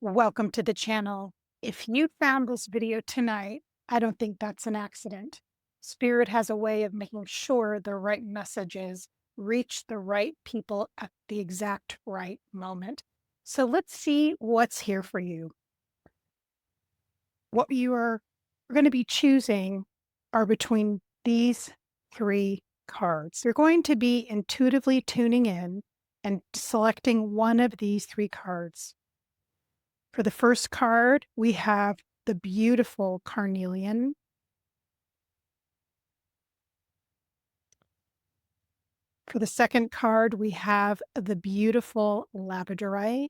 Welcome to the channel. If you found this video tonight, I don't think that's an accident. Spirit has a way of making sure the right messages reach the right people at the exact right moment. So let's see what's here for you. What you are going to be choosing are between these three cards. You're going to be intuitively tuning in and selecting one of these three cards. For the first card, we have the beautiful carnelian. For the second card, we have the beautiful labradorite.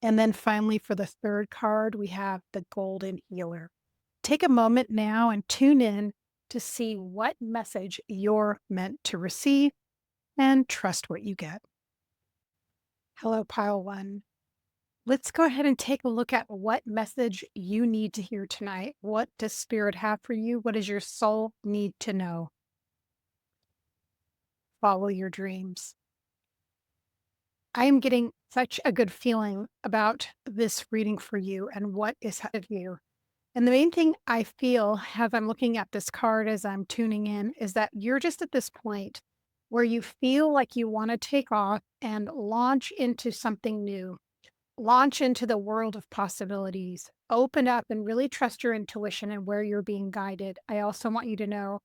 And then finally, for the third card, we have the golden healer. Take a moment now and tune in to see what message you're meant to receive and trust what you get. Hello, Pile One. Let's go ahead and take a look at what message you need to hear tonight. What does Spirit have for you? What does your soul need to know? Follow your dreams. I am getting such a good feeling about this reading for you and what is ahead of you. And the main thing I feel as I'm looking at this card, as I'm tuning in, is that you're just at this point where you feel like you want to take off and launch into something new, launch into the world of possibilities, open up and really trust your intuition and where you're being guided. I also want you to know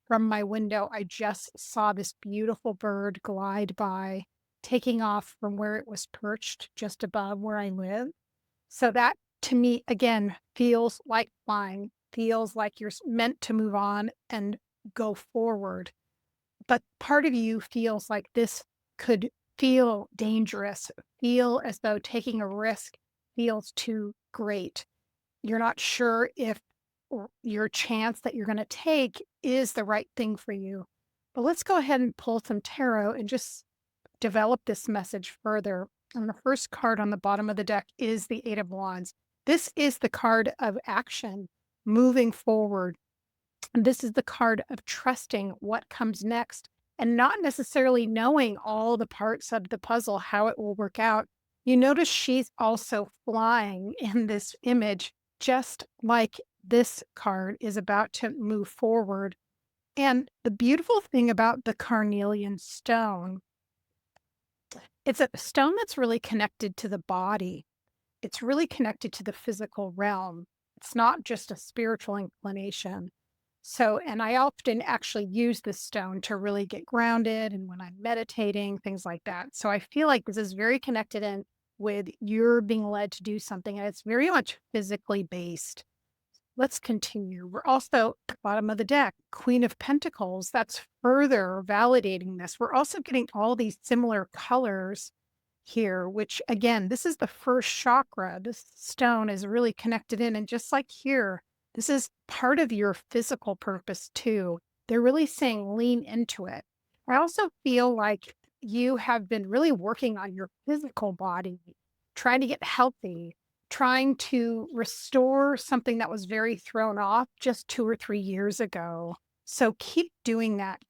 from my window, I just saw this beautiful bird glide by, taking off from where it was perched just above where I live. So that to me, again, feels like flying, feels like you're meant to move on and go forward. But part of you feels like this could feel dangerous, feel as though taking a risk feels too great. You're not sure if your chance that you're going to take is the right thing for you. But let's go ahead and pull some tarot and just develop this message further. And the first card on the bottom of the deck is the Eight of Wands. This is the card of action, moving forward. And this is the card of trusting what comes next and not necessarily knowing all the parts of the puzzle, how it will work out. You notice she's also flying in this image, just like this card is about to move forward. And the beautiful thing about the carnelian stone, it's a stone that's really connected to the body. It's really connected to the physical realm. It's not just a spiritual inclination. So, and I often actually use this stone to really get grounded and when I'm meditating, things like that. So I feel like this is very connected in with you're being led to do something and it's very much physically based. Let's continue. We're also at the bottom of the deck, Queen of Pentacles. That's further validating this. We're also getting all these similar colors here, which again, this is the first chakra. This stone is really connected in. And just like here, this is part of your physical purpose too. They're really saying lean into it. I also feel like you have been really working on your physical body, trying to get healthy, trying to restore something that was very thrown off just 2 or 3 years ago. So keep doing that.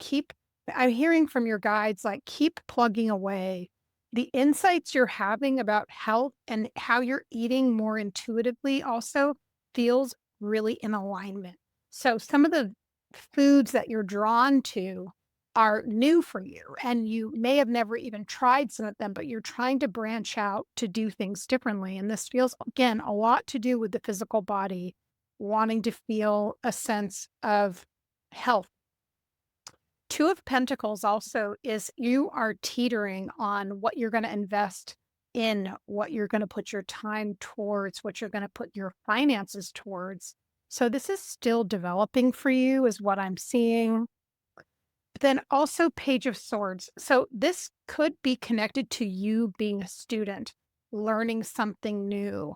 I'm hearing from your guides, like keep plugging away. The insights you're having about health and how you're eating more intuitively also feels really in alignment. So some of the foods that you're drawn to are new for you and you may have never even tried some of them, but you're trying to branch out to do things differently. And this feels, again, a lot to do with the physical body, wanting to feel a sense of health. Two of Pentacles also is you are teetering on what you're going to invest in, what you're going to put your time towards, what you're going to put your finances towards. So this is still developing for you is what I'm seeing. But then also Page of Swords. So this could be connected to you being a student, learning something new.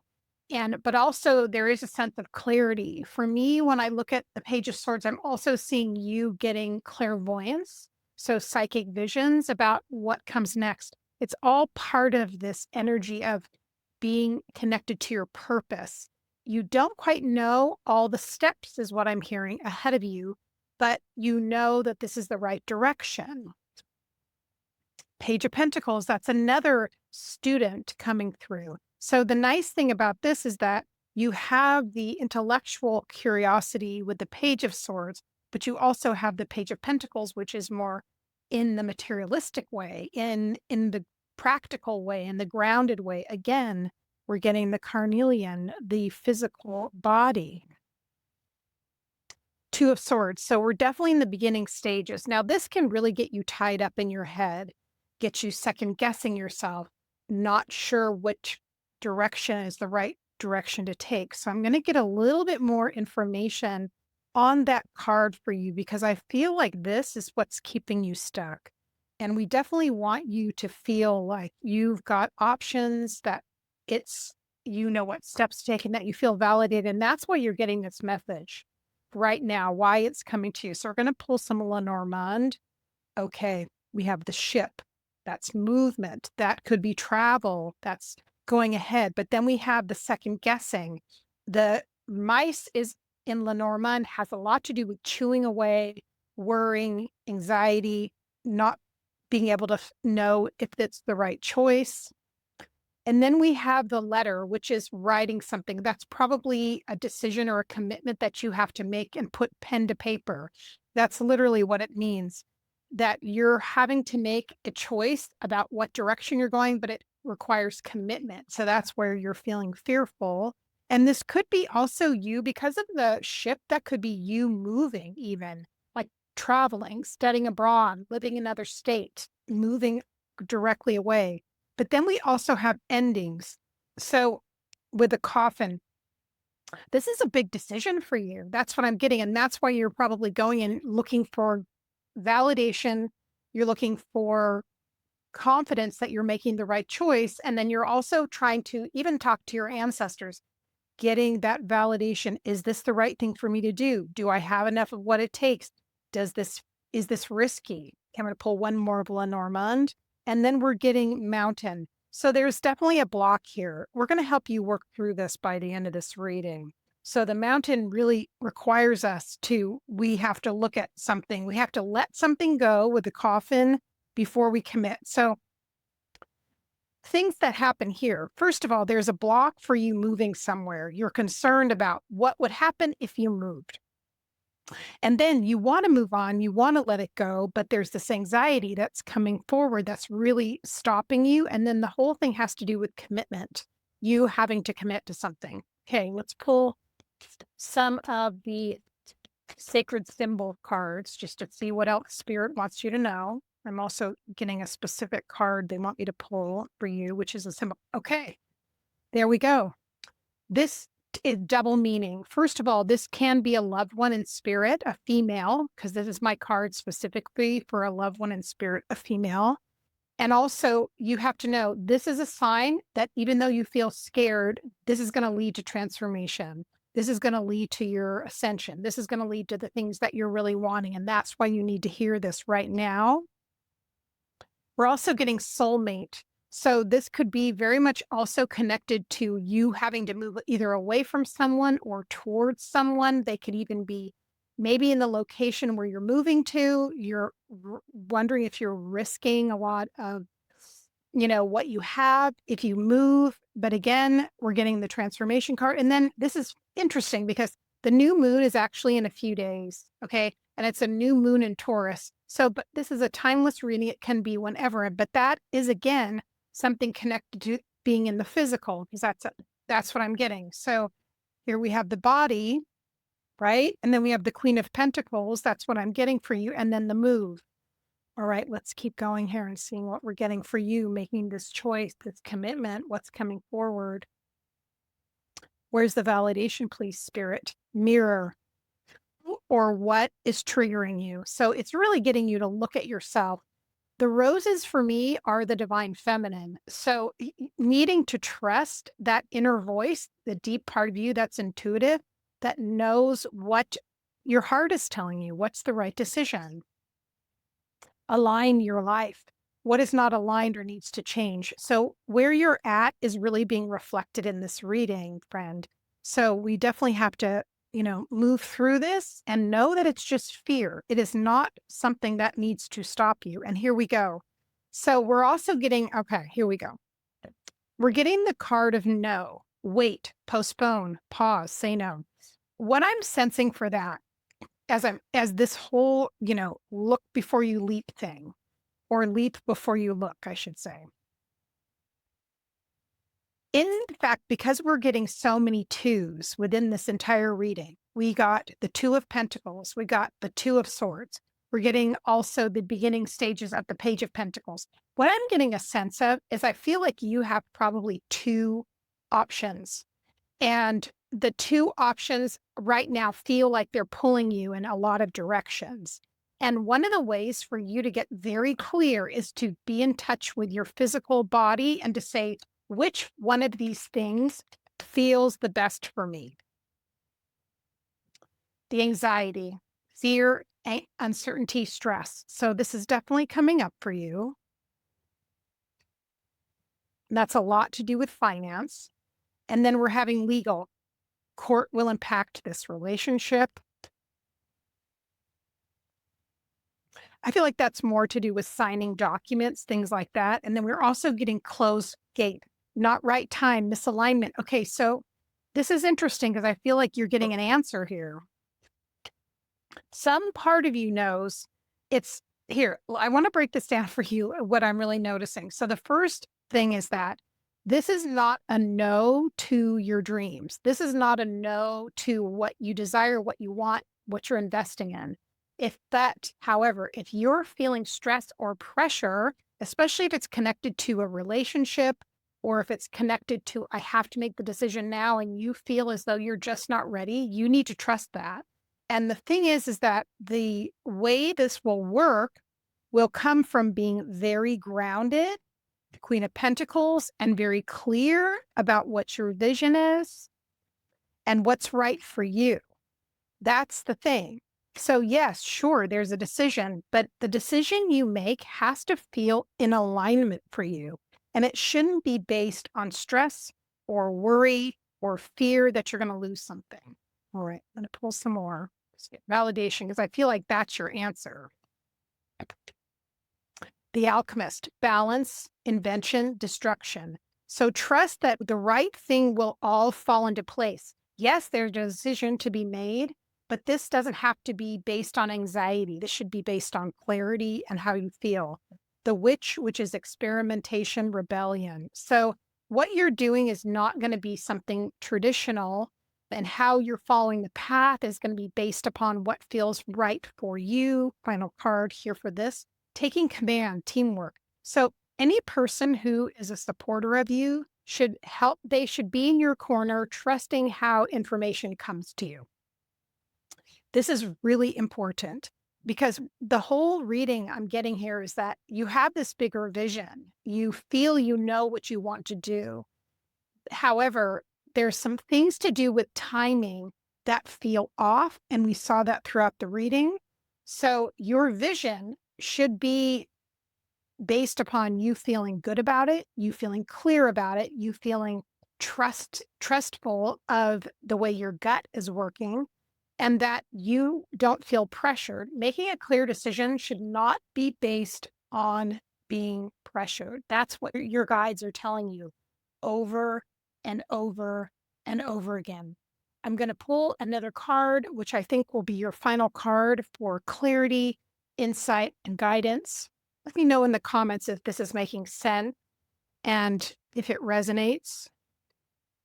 But also there is a sense of clarity. For me, when I look at the Page of Swords, I'm also seeing you getting clairvoyance, so psychic visions about what comes next. It's all part of this energy of being connected to your purpose. You don't quite know all the steps, is what I'm hearing ahead of you, but you know that this is the right direction. Page of Pentacles, that's another student coming through. So the nice thing about this is that you have the intellectual curiosity with the Page of Swords, but you also have the Page of Pentacles, which is more in the materialistic way, in the practical way, in the grounded way. Again, we're getting the carnelian, the physical body. Two of Swords. So we're definitely in the beginning stages. Now, this can really get you tied up in your head, get you second guessing yourself, not sure which direction is the right direction to take. So I'm going to get a little bit more information on that card for you because I feel like this is what's keeping you stuck. And we definitely want you to feel like you've got options, that it's, you know what steps to take, and that you feel validated. And that's why you're getting this message right now, why it's coming to you. So we're going to pull some Lenormand. Okay, we have the ship. That's movement. That could be travel. That's going ahead. But then we have the second guessing. The mice is in Lenormand, has a lot to do with chewing away, worrying, anxiety, not being able to know if it's the right choice. And then we have the letter, which is writing something. That's probably a decision or a commitment that you have to make and put pen to paper. That's literally what it means, that you're having to make a choice about what direction you're going, but it requires commitment. So that's where you're feeling fearful. And this could be also you, because of the ship, that could be you moving, even like traveling, studying abroad, living in another state, moving directly away. But then we also have endings. So with the coffin, this is a big decision for you. That's what I'm getting. And that's why you're probably going and looking for validation. You're looking for confidence that you're making the right choice. And then you're also trying to even talk to your ancestors, getting that validation. Is this the right thing for me to do? Do I have enough of what it takes? Is this risky? I'm going to pull one more of Lenormand. And then we're getting mountain. So there's definitely a block here. We're going to help you work through this by the end of this reading. So the mountain really requires us to, we have to look at something. We have to let something go with the coffin before we commit. So things that happen here. First of all, there's a block for you moving somewhere. You're concerned about what would happen if you moved. And then you want to move on, you want to let it go, but there's this anxiety that's coming forward that's really stopping you. And then the whole thing has to do with commitment, you having to commit to something. Okay, let's pull some of the sacred symbol cards just to see what else Spirit wants you to know. I'm also getting a specific card they want me to pull for you, which is a symbol. Okay, there we go. This is double meaning. First of all, this can be a loved one in spirit, a female, because this is my card specifically for a loved one in spirit, a female. And also, you have to know this is a sign that even though you feel scared, this is going to lead to transformation. This is going to lead to your ascension. This is going to lead to the things that you're really wanting. And that's why you need to hear this right now. We're also getting soulmate. So this could be very much also connected to you having to move either away from someone or towards someone. They could even be maybe in the location where you're moving to. You're wondering if you're risking a lot of, what you have if you move. But again, we're getting the transformation card. And then this is interesting because the new moon is actually in a few days. Okay. And it's a new moon in Taurus. So, but this is a timeless reading. It can be whenever, but that is again, something connected to being in the physical, because that's what I'm getting. So here we have the body, right? And then we have the Queen of Pentacles. That's what I'm getting for you. And then the move. All right, let's keep going here and seeing what we're getting for you, making this choice, this commitment, what's coming forward. Where's the validation, please, Spirit? Mirror. Or what is triggering you. So it's really getting you to look at yourself. The roses for me are the divine feminine. So needing to trust that inner voice, the deep part of you that's intuitive, that knows what your heart is telling you, what's the right decision. Align your life. What is not aligned or needs to change. So where you're at is really being reflected in this reading, friend. So we definitely have to, move through this and know that it's just fear. It is not something that needs to stop you. And here we go. So we're also getting, okay, here we go. We're getting the card of no, wait, postpone, pause, say no. What I'm sensing for that as this whole, look before you leap thing, or leap before you look, I should say. In fact, because we're getting so many twos within this entire reading, we got the Two of Pentacles, we got the Two of Swords. We're getting also the beginning stages of the Page of Pentacles. What I'm getting a sense of is I feel like you have probably two options. And the two options right now feel like they're pulling you in a lot of directions. And one of the ways for you to get very clear is to be in touch with your physical body and to say, which one of these things feels the best for me? The anxiety, fear, uncertainty, stress. So this is definitely coming up for you. And that's a lot to do with finance. And then we're having legal. Court will impact this relationship. I feel like that's more to do with signing documents, things like that. And then we're also getting closed gate, not right time, misalignment. Okay, so this is interesting because I feel like you're getting an answer here. Some part of you knows it's here. I want to break this down for you, what I'm really noticing. So the first thing is that this is not a no to your dreams. This is not a no to what you desire, what you want, what you're investing in. However, if you're feeling stress or pressure, especially if it's connected to a relationship or if it's connected to, I have to make the decision now, and you feel as though you're just not ready, you need to trust that. And the thing is that the way this will work will come from being very grounded, Queen of Pentacles, and very clear about what your vision is and what's right for you. That's the thing. So yes, sure, there's a decision, but the decision you make has to feel in alignment for you. And it shouldn't be based on stress or worry or fear that you're going to lose something. All right, I'm going to pull some more. Just get validation because I feel like that's your answer. The Alchemist, balance, invention, destruction. So trust that the right thing will all fall into place. Yes, there's a decision to be made, but this doesn't have to be based on anxiety. This should be based on clarity and how you feel. The Witch, which is experimentation, rebellion. So what you're doing is not going to be something traditional, and how you're following the path is going to be based upon what feels right for you. Final card here for this. Taking command, teamwork. So any person who is a supporter of you should help. They should be in your corner, trusting how information comes to you. This is really important because the whole reading I'm getting here is that you have this bigger vision. You feel you know what you want to do. However, there's some things to do with timing that feel off, and we saw that throughout the reading. So your vision should be based upon you feeling good about it, you feeling clear about it, you feeling trustful of the way your gut is working, and that you don't feel pressured. Making a clear decision should not be based on being pressured. That's what your guides are telling you over and over and over again. I'm going to pull another card, which I think will be your final card for clarity, insight, and guidance. Let me know in the comments if this is making sense and if it resonates.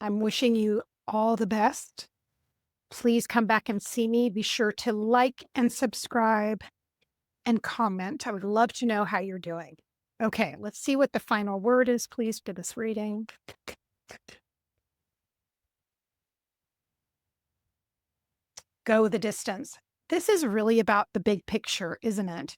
I'm wishing you all the best. Please come back and see me. Be sure to like and subscribe and comment. I would love to know how you're doing. Okay, let's see what the final word is, please, for this reading. Go the distance. This is really about the big picture, isn't it?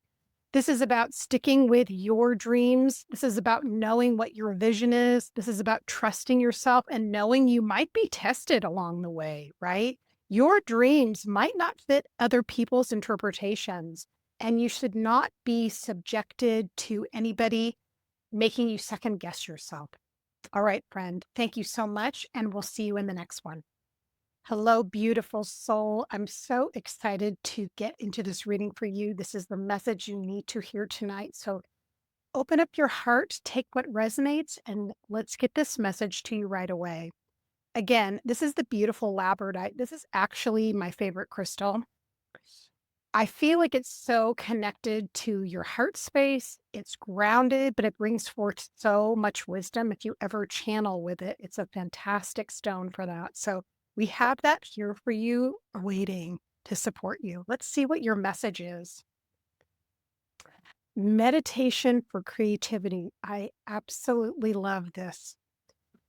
This is about sticking with your dreams. This is about knowing what your vision is. This is about trusting yourself and knowing you might be tested along the way, right? Your dreams might not fit other people's interpretations, and you should not be subjected to anybody making you second guess yourself. All right, friend, thank you so much, and we'll see you in the next one. Hello, beautiful soul. I'm so excited to get into this reading for you. This is the message you need to hear tonight. So Open up your heart, take what resonates, and let's get this message to you right away. Again, this is the beautiful labradorite. This is actually my favorite crystal. I feel like it's so connected to your heart space. It's grounded, but it brings forth so much wisdom. If you ever channel with it, it's a fantastic stone for that. So we have that here for you, waiting to support you. Let's see what your message is. Meditation for creativity. I absolutely love this.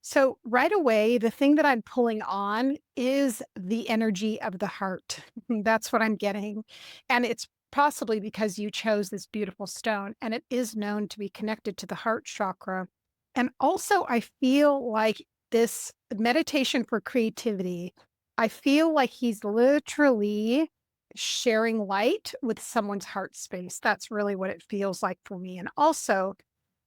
So, right away, the thing that I'm pulling on is the energy of the heart. That's what I'm getting. And it's possibly because you chose this beautiful stone, and it is known to be connected to the heart chakra. And also, I feel like this meditation for creativity, I feel like he's literally sharing light with someone's heart space. That's really what it feels like for me. And also,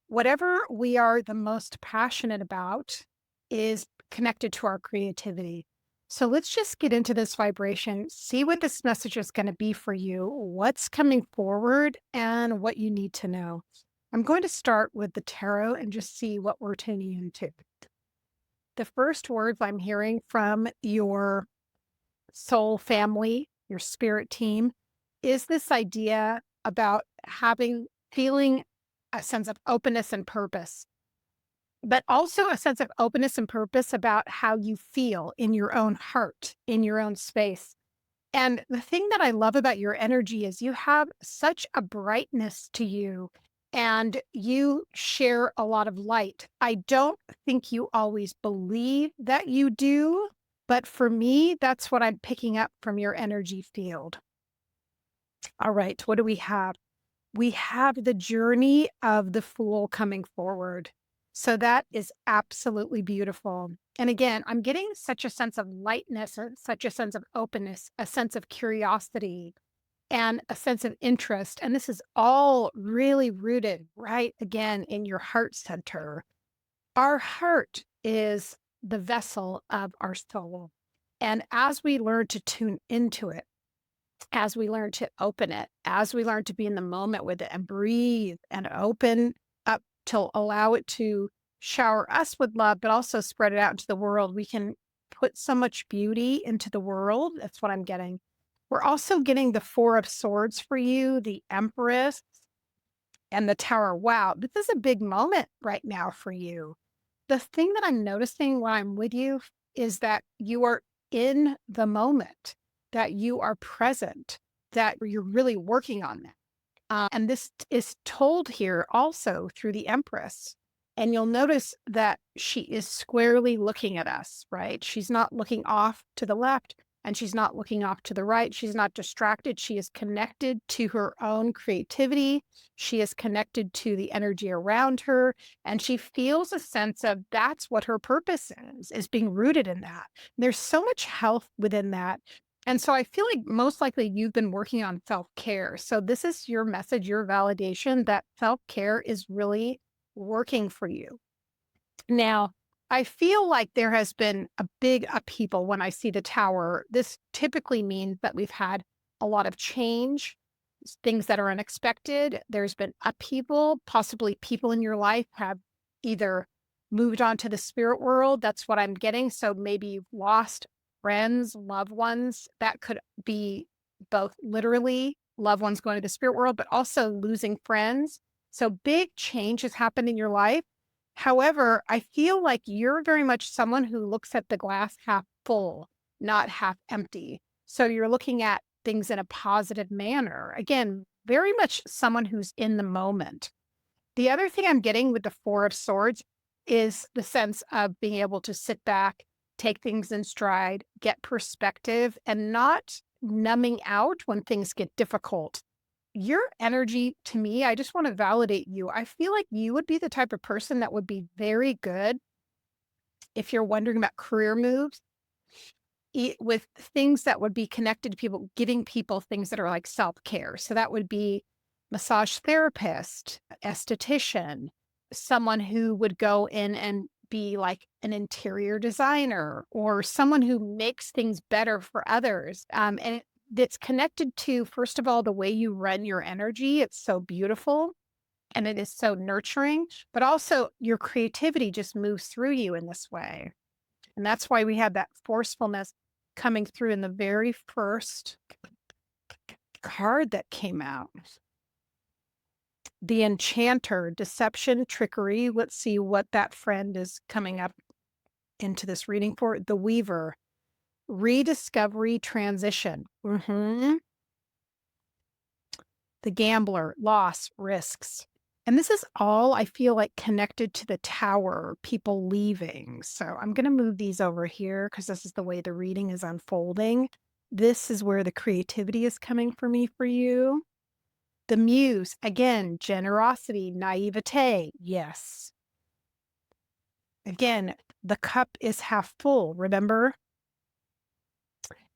whatever we are the most passionate about is connected to our creativity. So let's just get into this vibration, see what this message is going to be for you, what's coming forward, and what you need to know. I'm going to start with the tarot and just see what we're tuning into. The first words I'm hearing from your soul family, your spirit team, is this idea about feeling a sense of openness and purpose, but also a sense of openness and purpose about how you feel in your own heart, in your own space. And the thing that I love about your energy is you have such a brightness to you and you share a lot of light. I don't think you always believe that you do, but for me, that's what I'm picking up from your energy field. All right, what do we have? We have the journey of the Fool coming forward. So that is absolutely beautiful. And again, I'm getting such a sense of lightness, such a sense of openness, a sense of curiosity, and a sense of interest. And this is all really rooted right again in your heart center. Our heart is the vessel of our soul. And as we learn to tune into it, as we learn to open it, as we learn to be in the moment with it and breathe and open up to allow it to shower us with love, but also spread it out into the world, we can put so much beauty into the world. That's what I'm getting. We're also getting the Four of Swords for you, the Empress, and the Tower. Wow, this is a big moment right now for you. The thing that I'm noticing when I'm with you is that you are in the moment, that you are present, that you're really working on that. And this is told here also through the Empress. And you'll notice that she is squarely looking at us, right? She's not looking off to the left and she's not looking off to the right. She's not distracted. She is connected to her own creativity. She is connected to the energy around her. And she feels a sense of that's what her purpose is being rooted in that. There's so much health within that. And so I feel like most likely you've been working on self-care. So this is your message, your validation that self-care is really working for you. Now, I feel like there has been a big upheaval when I see the tower. This typically means that we've had a lot of change, things that are unexpected. There's been upheaval. Possibly people in your life have either moved on to the spirit world. That's what I'm getting. So maybe you've lost friends, loved ones. That could be both literally loved ones going to the spirit world, but also losing friends. So big change has happened in your life. However, I feel like you're very much someone who looks at the glass half full, not half empty. So you're looking at things in a positive manner. Again, very much someone who's in the moment. The other thing I'm getting with the Four of Swords is the sense of being able to sit back, take things in stride, get perspective, and not numbing out when things get difficult. Your energy to me, I just want to validate you. I feel like you would be the type of person that would be very good if you're wondering about career moves with things that would be connected to people, giving people things that are like self-care. So that would be massage therapist, esthetician, someone who would go in and be like an interior designer or someone who makes things better for others. That's connected to, first of all, the way you run your energy. It's so beautiful. and it is so nurturing, but also your creativity just moves through you in this way. And that's why we had that forcefulness coming through in the very first card that came out. The enchanter, deception, trickery. Let's see what that friend is coming up into this reading for. The weaver, rediscovery, transition. The gambler, loss, risks. And this is all I feel like connected to the tower, people leaving. So I'm going to move these over here because this is the way the reading is unfolding. This is where the creativity is coming for me for you. The muse, again, generosity, naivete. Yes. Again, the cup is half full, remember?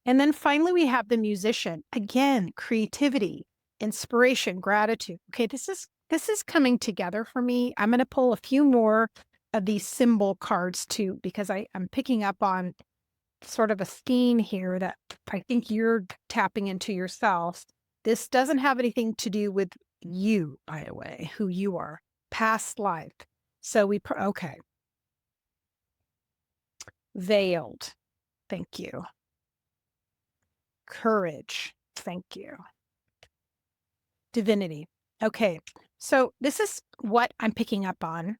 And then finally, we have the musician. Again, creativity, inspiration, gratitude. Okay, this is coming together for me. I'm going to pull a few more of these symbol cards too, because I'm picking up on sort of a theme here that I think you're tapping into yourself. This doesn't have anything to do with you, by the way, who you are, past life. So okay. Veiled. Thank you. Courage. Thank you. Divinity. Okay. So this is what I'm picking up on.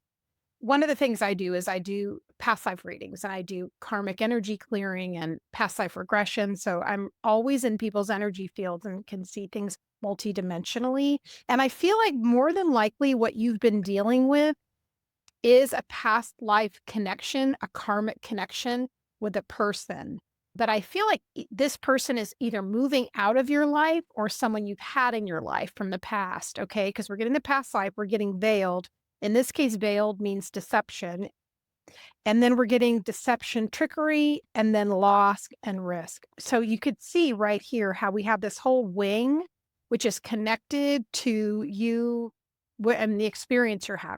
One of the things I do is I do past life readings and I do karmic energy clearing and past life regression. So I'm always in people's energy fields and can see things multidimensionally. And I feel like more than likely what you've been dealing with is a past life connection, a karmic connection with a person. But I feel like this person is either moving out of your life or someone you've had in your life from the past, okay? Because we're getting the past life, we're getting veiled. In this case, veiled means deception. And then we're getting deception, trickery, and then loss and risk. So you could see right here how we have this whole wing, which is connected to you and the experience you're having.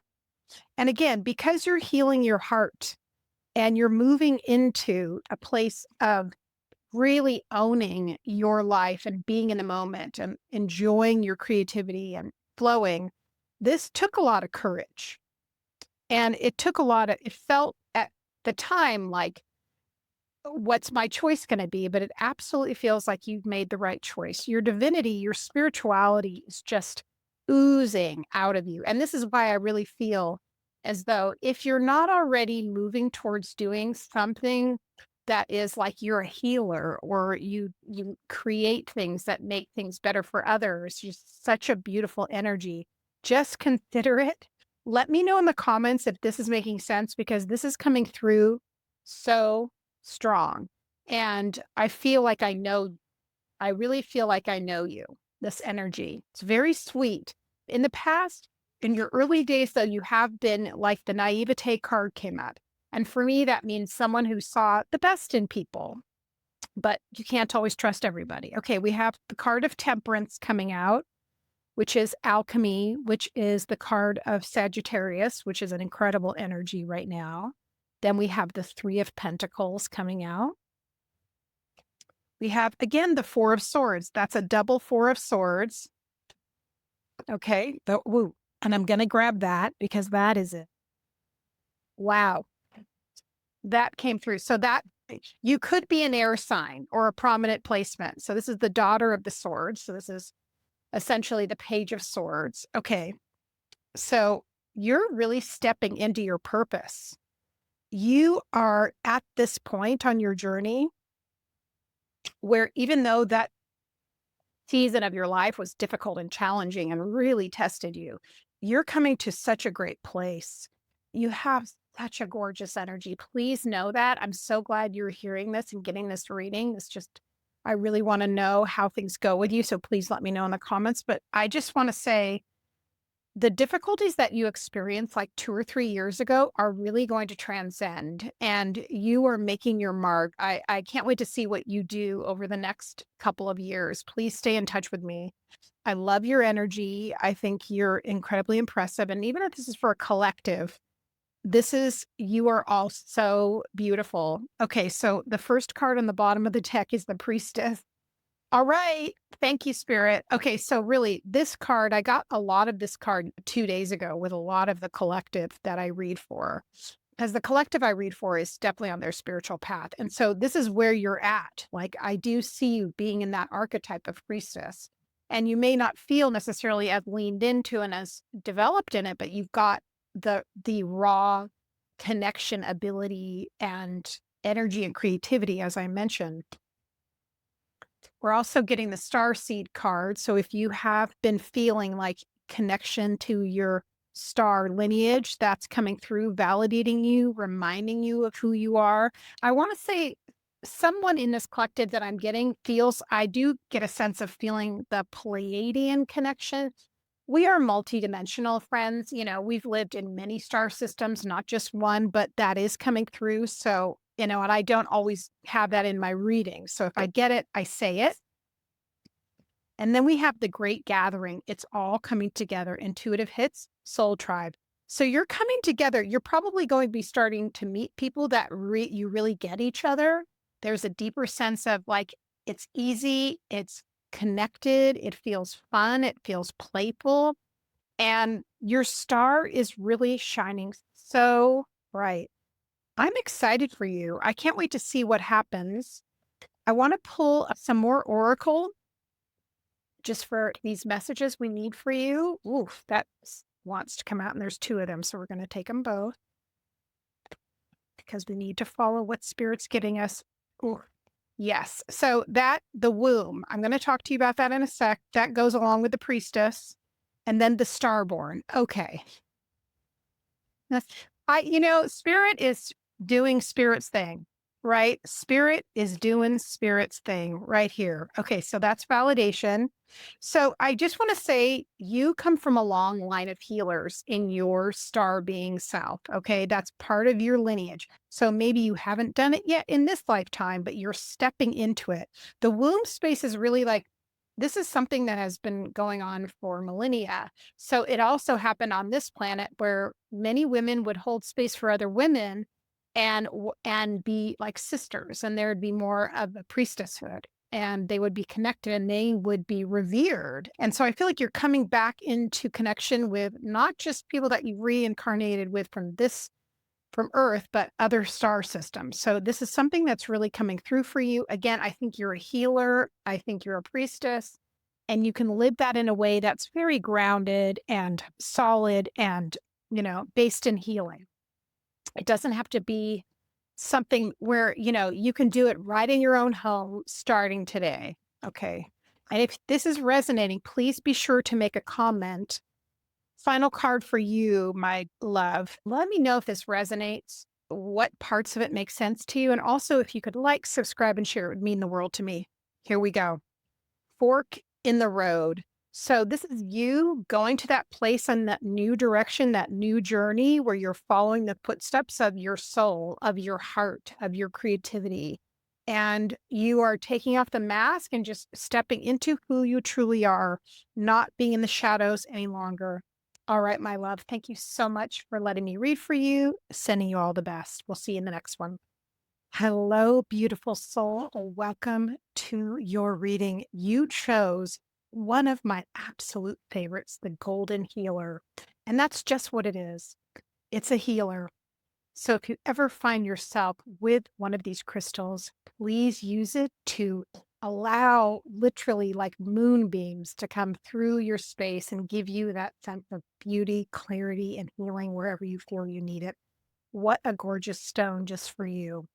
And again, because you're healing your heart and you're moving into a place of really owning your life and being in the moment and enjoying your creativity and flowing, this took a lot of courage. And it felt at the time like, what's my choice going to be? But it absolutely feels like you've made the right choice. Your divinity, your spirituality is just oozing out of you. And this is why I really feel as though if you're not already moving towards doing something that is like you're a healer or you create things that make things better for others, you're such a beautiful energy. Just consider it. Let me know in the comments if this is making sense, because this is coming through so strong. And I really feel like I know you, this energy. It's very sweet. In the past, in your early days, though, you have been like the naivete card came out. And for me, that means someone who saw the best in people, but you can't always trust everybody. Okay, we have the card of temperance coming out, which is alchemy, which is the card of Sagittarius, which is an incredible energy right now. Then we have the Three of Pentacles coming out. We have, again, the Four of Swords. That's a double Four of Swords. Okay. And I'm going to grab that because that is it. Wow. That came through. So that you could be an air sign or a prominent placement. So this is the Daughter of the Swords. So this is essentially the Page of Swords. Okay. So you're really stepping into your purpose. You are at this point on your journey where even though that season of your life was difficult and challenging and really tested you, you're coming to such a great place. You have such a gorgeous energy. Please know that. I'm so glad you're hearing this and getting this reading. I really want to know how things go with you. So please let me know in the comments. But I just want to say, the difficulties that you experienced like 2 or 3 years ago are really going to transcend, and you are making your mark. I can't wait to see what you do over the next couple of years. Please stay in touch with me. I love your energy. I think you're incredibly impressive. And even if this is for a collective, you are all so beautiful. Okay, so the first card on the bottom of the deck is the Priestess. All right. Thank you, Spirit. Okay, so really, this card, I got a lot of this card 2 days ago with a lot of the collective that I read for. Because the collective I read for is definitely on their spiritual path. And so this is where you're at. Like, I do see you being in that archetype of priestess. And you may not feel necessarily as leaned into and as developed in it, but you've got the raw connection ability and energy and creativity, as I mentioned. We're also getting the star seed card. So if you have been feeling like connection to your star lineage, that's coming through, validating you, reminding you of who you are. I want to say someone in this collective that I'm getting feels, I do get a sense of feeling the Pleiadian connection. We are multidimensional friends. We've lived in many star systems, not just one, but that is coming through. So, and I don't always have that in my reading. So if I get it, I say it. And then we have the Great Gathering. It's all coming together. Intuitive hits, Soul Tribe. So you're coming together. You're probably going to be starting to meet people that you really get each other. There's a deeper sense of like, it's easy, it's connected, it feels fun, it feels playful. And your star is really shining so bright. I'm excited for you. I can't wait to see what happens. I want to pull some more oracle just for these messages we need for you. Oof, that wants to come out, and there's two of them, so we're going to take them both because we need to follow what Spirit's getting us. Ooh, yes. So the womb, I'm going to talk to you about that in a sec. That goes along with the priestess, and then the starborn. Okay. Spirit is doing Spirit's thing, right? Spirit is doing Spirit's thing right here. Okay, so that's validation. So I just want to say you come from a long line of healers in your star being self. Okay, that's part of your lineage. So maybe you haven't done it yet in this lifetime, but you're stepping into it. The womb space is really like, this is something that has been going on for millennia. So it also happened on this planet where many women would hold space for other women and be like sisters, and there would be more of a priestesshood, and they would be connected and they would be revered. And so I feel like you're coming back into connection with not just people that you reincarnated with from Earth, but other star systems. So this is something that's really coming through for you. Again, I think you're a healer. I think you're a priestess, and you can live that in a way that's very grounded and solid and, based in healing. It doesn't have to be something where, you can do it right in your own home starting today. Okay. And if this is resonating, please be sure to make a comment. Final card for you, my love. Let me know if this resonates, what parts of it make sense to you. And also, if you could like, subscribe, and share, it would mean the world to me. Here we go. Fork in the road. So this is you going to that place on that new direction, that new journey where you're following the footsteps of your soul, of your heart, of your creativity. And you are taking off the mask and just stepping into who you truly are, not being in the shadows any longer. All right, my love. Thank you so much for letting me read for you. Sending you all the best. We'll see you in the next one. Hello, beautiful soul. Welcome to your reading. You chose one of my absolute favorites, the Golden Healer. And that's just what it is. It's a healer. So if you ever find yourself with one of these crystals, please use it to allow literally like moonbeams to come through your space and give you that sense of beauty, clarity, and healing wherever you feel you need it. What a gorgeous stone just for you.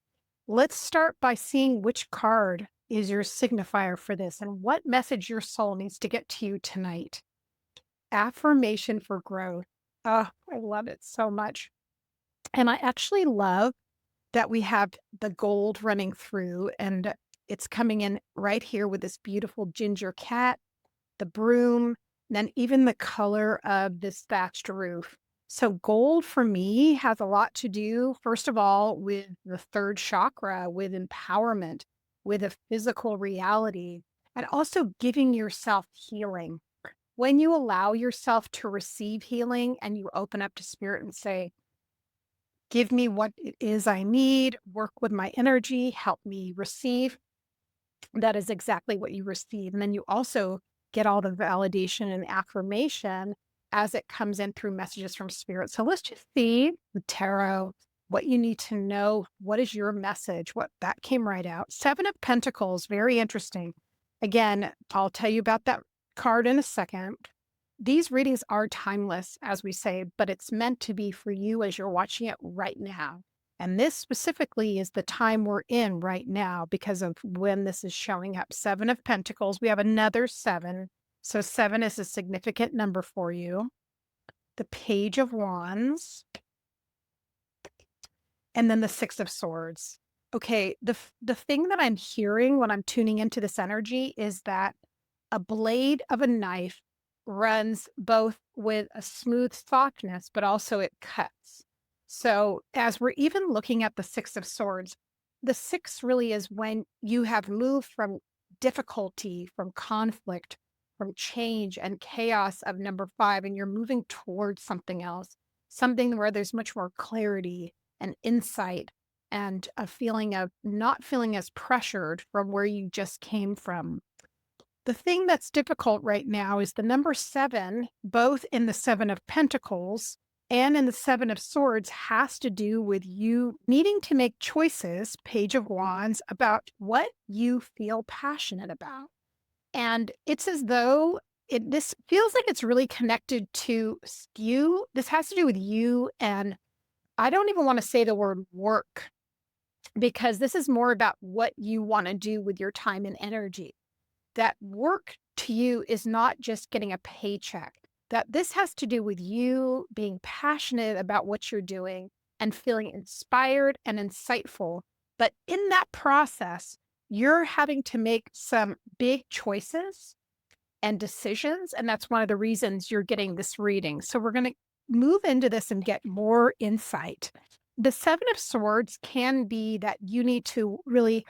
Let's start by seeing which card is your signifier for this and what message your soul needs to get to you tonight. Affirmation for growth. Oh, I love it so much. And I actually love that we have the gold running through, and it's coming in right here with this beautiful ginger cat, the broom, and then even the color of this thatched roof. So gold for me has a lot to do, first of all, with the third chakra, with empowerment, with a physical reality, and also giving yourself healing. When you allow yourself to receive healing and you open up to spirit and say, give me what it is I need, work with my energy, help me receive, that is exactly what you receive. And then you also get all the validation and affirmation as it comes in through messages from spirit. So let's just see the tarot, what you need to know. What is your message? What that came right out. Seven of Pentacles, very interesting. Again, I'll tell you about that card in a second. These readings are timeless, as we say, but it's meant to be for you as you're watching it right now. And this specifically is the time we're in right now because of when this is showing up. Seven of Pentacles. We have another seven. So seven is a significant number for you. The Page of Wands. And then the Six of Swords. Okay, the thing that I'm hearing when I'm tuning into this energy is that a blade of a knife runs both with a smooth softness, but also it cuts. So as we're even looking at the Six of Swords, the six really is when you have moved from difficulty, from conflict, from change and chaos of number five, and you're moving towards something else, something where there's much more clarity and insight and a feeling of not feeling as pressured from where you just came from. The thing that's difficult right now is the number seven, both in the Seven of Pentacles and in the Seven of Swords, has to do with you needing to make choices, Page of Wands, about what you feel passionate about. And it's as though this feels like it's really connected to you. This has to do with you. And I don't even want to say the word work because this is more about what you want to do with your time and energy. That work to you is not just getting a paycheck, that this has to do with you being passionate about what you're doing and feeling inspired and insightful. But in that process, you're having to make some big choices and decisions. And that's one of the reasons you're getting this reading. So we're going to move into this and get more insight. The Seven of Swords can be that you need to really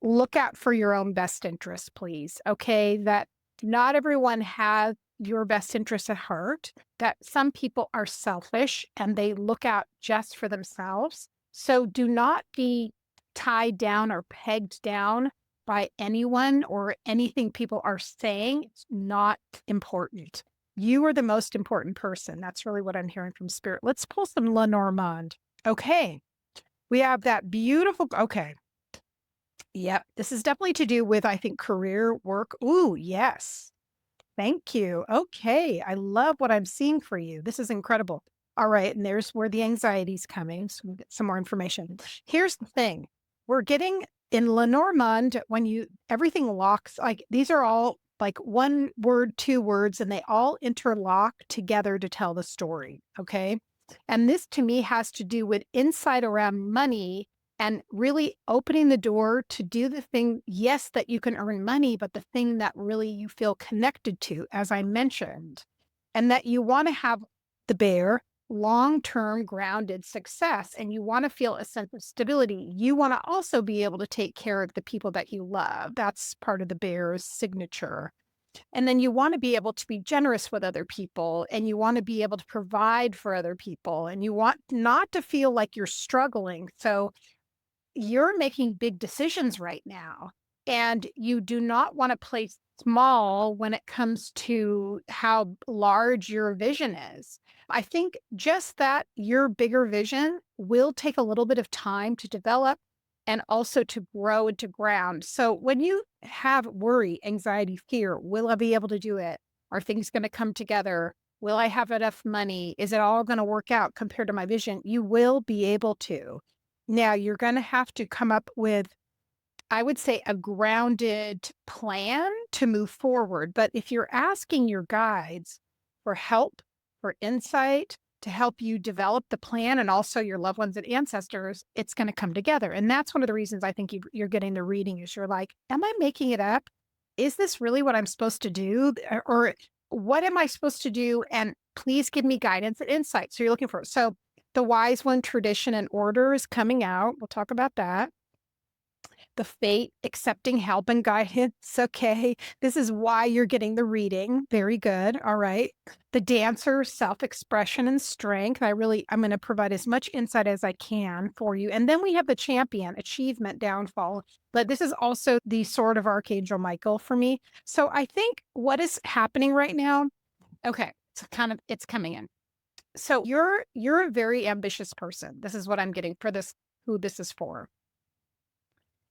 look out for your own best interest, please. Okay. That not everyone has your best interest at heart, that some people are selfish and they look out just for themselves. So do not be tied down or pegged down by anyone or anything people are saying. It's not important. You are the most important person. That's really what I'm hearing from spirit. Let's pull some Lenormand. Okay. We have that beautiful. Okay. Yep. This is definitely to do with, I think, career work. Ooh, yes. Thank you. Okay. I love what I'm seeing for you. This is incredible. All right. And there's where the anxiety's coming. So we'll get some more information. Here's the thing. We're getting in Lenormand, when everything locks, like these are all like one word, two words, and they all interlock together to tell the story. Okay. And this to me has to do with insight around money and really opening the door to do the thing, yes, that you can earn money, but the thing that really you feel connected to, as I mentioned, and that you want to have the bear long-term grounded success and you want to feel a sense of stability. You want to also be able to take care of the people that you love. That's part of the bear's signature. And then you want to be able to be generous with other people and you want to be able to provide for other people and you want not to feel like you're struggling. So you're making big decisions right now and you do not want to play small when it comes to how large your vision is. I think just that your bigger vision will take a little bit of time to develop and also to grow and to ground. So when you have worry, anxiety, fear, will I be able to do it? Are things going to come together? Will I have enough money? Is it all going to work out compared to my vision? You will be able to. Now, you're going to have to come up with, I would say, a grounded plan to move forward. But if you're asking your guides for help, for insight, to help you develop the plan and also your loved ones and ancestors, it's going to come together. And that's one of the reasons I think you're getting the reading is you're like, am I making it up? Is this really what I'm supposed to do? Or what am I supposed to do? And please give me guidance and insight. So you're looking for it. So the wise one, tradition and order is coming out. We'll talk about that. The fate, accepting help and guidance. Okay. This is why you're getting the reading. Very good. All right. The dancer, self-expression and strength. I'm going to provide as much insight as I can for you. And then we have the champion, achievement, downfall. But this is also the sword of Archangel Michael for me. So I think what is happening right now, okay, it's coming in. So you're a very ambitious person. This is what I'm getting for this, who this is for.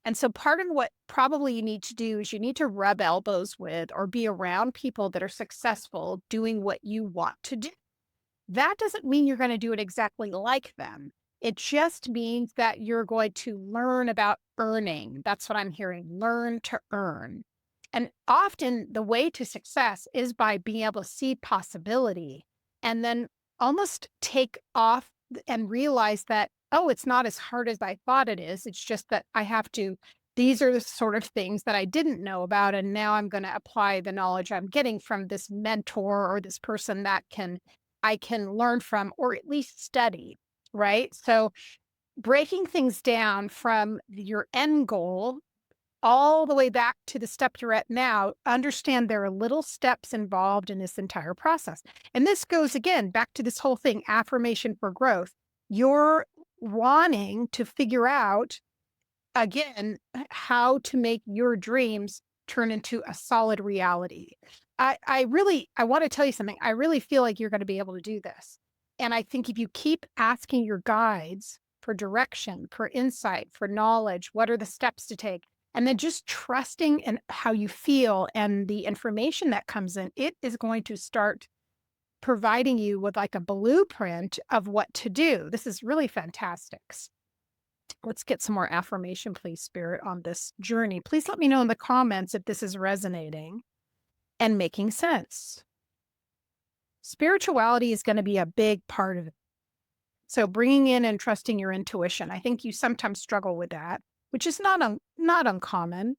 And so part of what probably you need to do is you need to rub elbows with or be around people that are successful doing what you want to do. That doesn't mean you're going to do it exactly like them. It just means that you're going to learn about earning. That's what I'm hearing. Learn to earn. And often the way to success is by being able to see possibility and then almost take off and realize that, oh, it's not as hard as I thought it is. It's just that these are the sort of things that I didn't know about. And now I'm going to apply the knowledge I'm getting from this mentor or this person that I can learn from or at least study, right? So breaking things down from your end goal all the way back to the step you're at now, understand there are little steps involved in this entire process. And this goes again back to this whole thing, affirmation for growth. You're wanting to figure out again how to make your dreams turn into a solid reality. I want to tell you something. I really feel like you're going to be able to do this. And I think if you keep asking your guides for direction, for insight, for knowledge, what are the steps to take? And then just trusting in how you feel and the information that comes in, it is going to start providing you with like a blueprint of what to do. This is really fantastic. Let's get some more affirmation, please, Spirit, on this journey. Please let me know in the comments if this is resonating and making sense. Spirituality is going to be a big part of it. So bringing in and trusting your intuition. I think you sometimes struggle with that, which is not uncommon.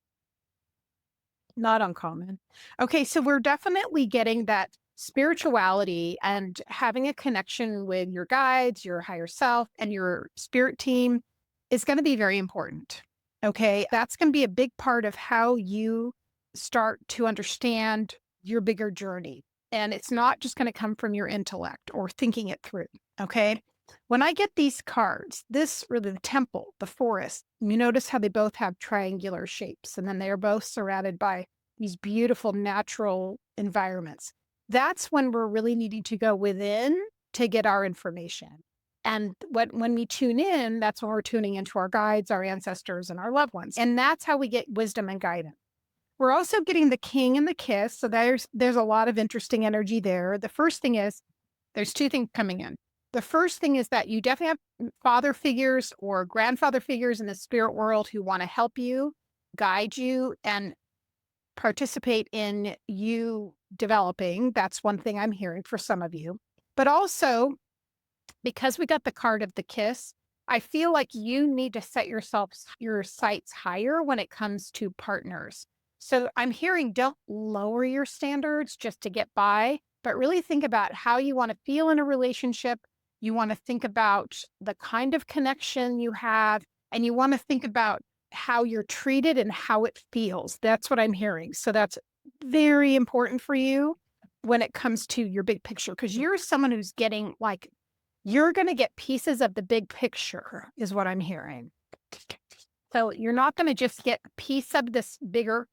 Not uncommon. Okay, so we're definitely getting that spirituality and having a connection with your guides, your higher self, and your spirit team is going to be very important. Okay, that's going to be a big part of how you start to understand your bigger journey. And it's not just going to come from your intellect or thinking it through. Okay. When I get these cards, this really the temple, the forest, you notice how they both have triangular shapes, and then they are both surrounded by these beautiful natural environments. That's when we're really needing to go within to get our information. And when we tune in, that's when we're tuning into our guides, our ancestors, and our loved ones. And that's how we get wisdom and guidance. We're also getting the king and the kiss. So there's a lot of interesting energy there. The first thing is there's two things coming in. The first thing is that you definitely have father figures or grandfather figures in the spirit world who want to help you, guide you, and participate in you developing. That's one thing I'm hearing for some of you. But also, because we got the card of the kiss, I feel like you need to set your sights higher when it comes to partners. So I'm hearing don't lower your standards just to get by, but really think about how you want to feel in a relationship. You want to think about the kind of connection you have, and you want to think about how you're treated and how it feels. That's what I'm hearing. So that's very important for you when it comes to your big picture, because you're someone who's getting like, you're going to get pieces of the big picture is what I'm hearing. So you're not going to just get a piece of this bigger,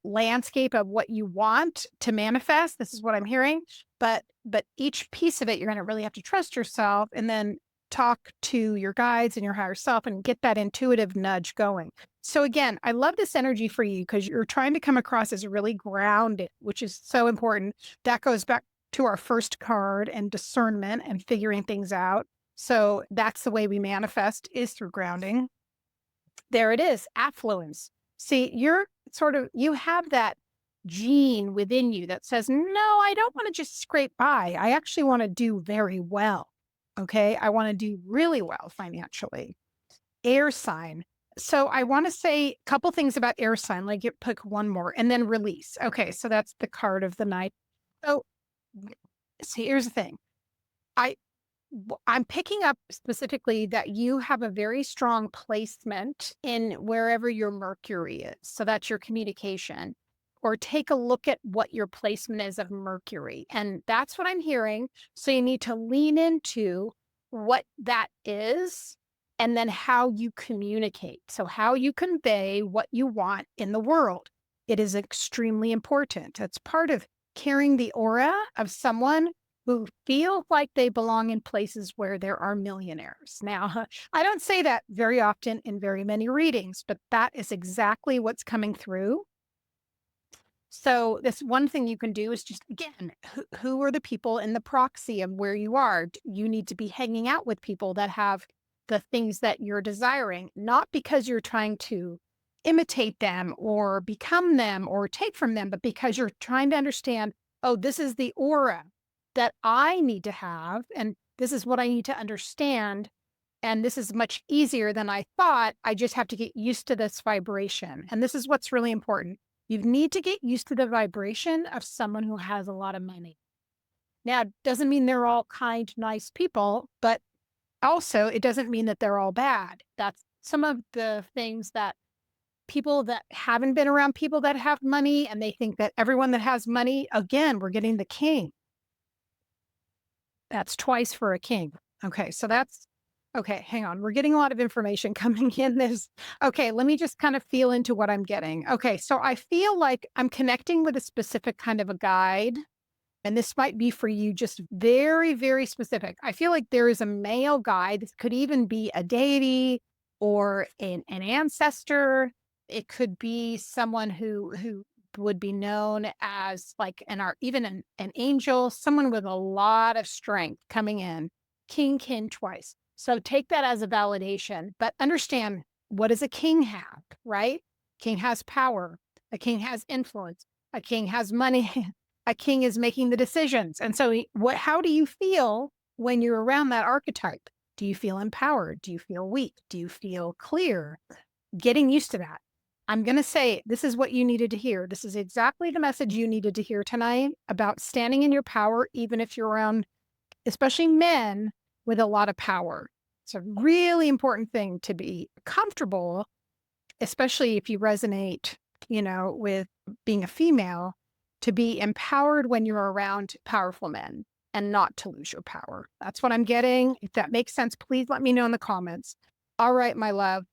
landscape of what you want to manifest. This is what I'm hearing. But each piece of it, you're going to really have to trust yourself and then talk to your guides and your higher self and get that intuitive nudge going. So again, I love this energy for you because you're trying to come across as really grounded, which is so important. That goes back to our first card and discernment and figuring things out. So that's the way we manifest, is through grounding. There it is, affluence. See, you have that gene within you that says, no, I don't want to just scrape by. I actually want to do very well. Okay. I want to do really well financially. Air sign. So I want to say a couple things about air sign, like you pick one more and then release. Okay. So that's the card of the night. So see, here's the thing. I'm picking up specifically that you have a very strong placement in wherever your Mercury is. So that's your communication. Or take a look at what your placement is of Mercury. And that's what I'm hearing. So you need to lean into what that is and then how you communicate. So, how you convey what you want in the world. It is extremely important. It's part of carrying the aura of someone who feel like they belong in places where there are millionaires. Now, I don't say that very often in very many readings, but that is exactly what's coming through. So, this one thing you can do is just, again, who are the people in the proxy of where you are? You need to be hanging out with people that have the things that you're desiring, not because you're trying to imitate them or become them or take from them, but because you're trying to understand, oh, this is the aura that I need to have. And this is what I need to understand. And this is much easier than I thought. I just have to get used to this vibration. And this is what's really important. You need to get used to the vibration of someone who has a lot of money. Now, it doesn't mean they're all kind, nice people, but also it doesn't mean that they're all bad. That's some of the things that people that haven't been around people that have money and they think that everyone that has money, again, we're getting the king. That's twice for a king. Okay, so that's okay. Hang on. We're getting a lot of information coming in this. Okay, let me just kind of feel into what I'm getting. Okay, so I feel like I'm connecting with a specific kind of a guide. And this might be for you just very, very specific. I feel like there is a male guide. This could even be a deity or an ancestor. It could be someone who would be known as like an art, even an angel, someone with a lot of strength coming in, king twice. So take that as a validation, but understand, what does a king have, right? King has power. A king has influence. A king has money. A king is making the decisions. And so how do you feel when you're around that archetype? Do you feel empowered? Do you feel weak? Do you feel clear? Getting used to that. I'm going to say this is what you needed to hear. This is exactly the message you needed to hear tonight about standing in your power, even if you're around, especially men with a lot of power. It's a really important thing to be comfortable, especially if you resonate, with being a female, to be empowered when you're around powerful men and not to lose your power. That's what I'm getting. If that makes sense, please let me know in the comments. All right, my love.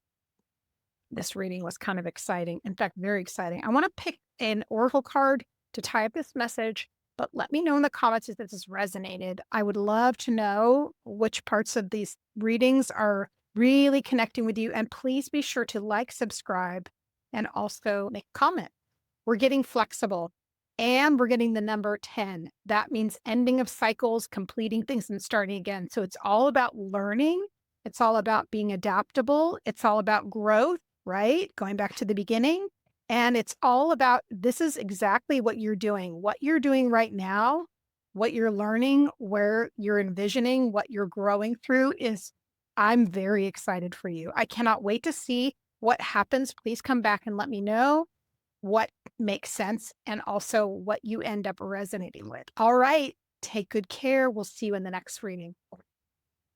This reading was kind of exciting. In fact, very exciting. I want to pick an oracle card to tie up this message, but let me know in the comments if this has resonated. I would love to know which parts of these readings are really connecting with you. And please be sure to like, subscribe, and also make a comment. We're getting flexible and we're getting the number 10. That means ending of cycles, completing things, and starting again. So it's all about learning. It's all about being adaptable. It's all about growth, right? Going back to the beginning. And it's all about, this is exactly what you're doing. What you're doing right now, what you're learning, where you're envisioning, what you're growing through is, I'm very excited for you. I cannot wait to see what happens. Please come back and let me know what makes sense and also what you end up resonating with. All right. Take good care. We'll see you in the next reading.